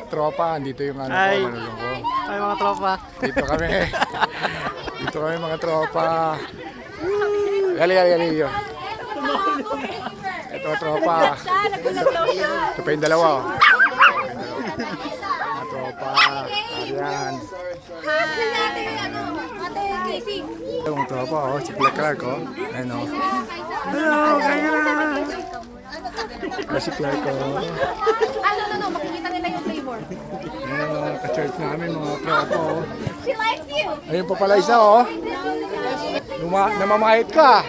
tropa, dito yung ano Ay. ko, manulong ko. Ay, mga tropa. Dito kami. Dito kami mga tropa. Gali. Ito tropa. Ito pa yung dalawa. Oh. Mga tropa. Ayan. Ito mga tropa, oh. Si Clark, oh. Ayan, oh. Hello, kaya na. Si Clark, oh. Makikita nila yung flavor. Ayan, oh. Ka-church namin, mga tropa, oh. She likes you. Ayun pa pala isa, oh. Namamahit ka.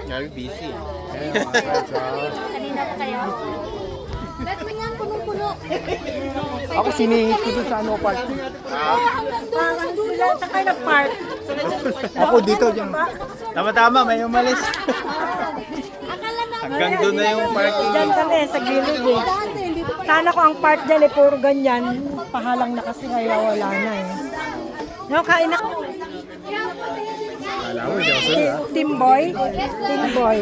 Very busy. Ayan, mga guys, oh. Kanina pa kayo. Let's bring yan, punong-puno. Ako siningit ko dun sa ano park. Parang sila sa kind of park. Ako dito dyan. Tama-tama, may umalis. Akala na. Hanggang doon na yung parking. Diyan kami, sa gilid eh. Sana ko ang part dyan eh, puro ganyan. Pahalang na kasi kaya wala na eh. No, kain na. Alam mo, hindi ako sila. Timboy? Timboy.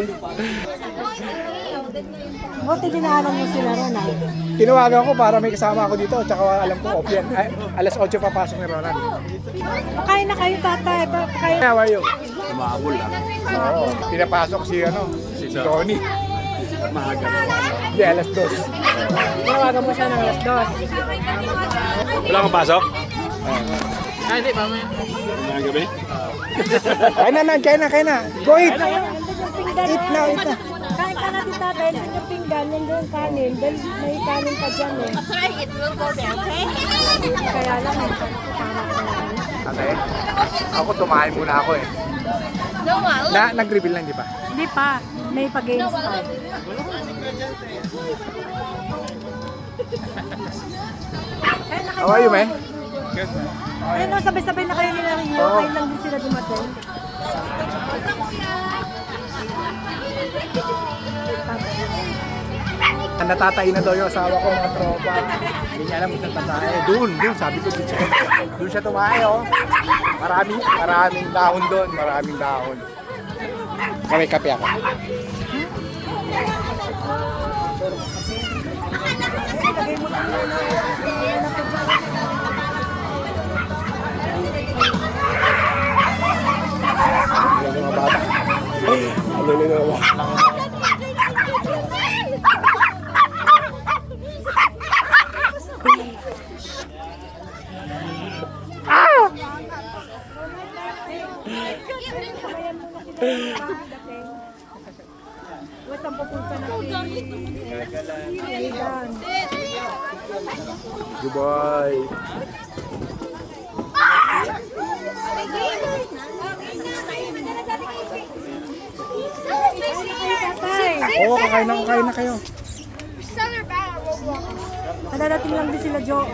Buti dinaanan mo sila ron ah. Tinawagan ko para may kasama ako dito. Tsaka alam ko, off yan. Ay, alas 8 papasok ni Ronald. Pakain na kayo tatay. Pakain. How are you? Umabol lang. Oo. Pinapasok si Tony. Maaga. Hindi, alas 2. Tinawagan mo siya ng alas 2. Wala kang pasok? Ay, hindi. Mamaya. Mga gabi? Kain na. Go eat. Eat na. Kain ka na si tatay. Nandiyan yung pinggan. Nandiyan yung kanin. Dahil may kanin pa dyan eh. It will go there, okay? Kaya lang eh. Tama ko na. Ate, ako tumahin muna ako eh. No, Nag-reveal lang, di ba? Hindi pa. May pag-games pa. How are you, man? Ayun o, sabay-sabay na kayo nila Rio. Kayo lang din sila dumating. Natatay na daw yung asawa ko, mga tropa. Hindi niya alam kung saan tatay. Doon, sabi ko dito. Doon siya tumahay, oh. Maraming dahon doon, maraming dahon. May kape ako. Mga bata. Alulilo. Saan pupunta na Ayan. Goodbye. Oo, kakain na kayo. Madadating lang din sila Jo.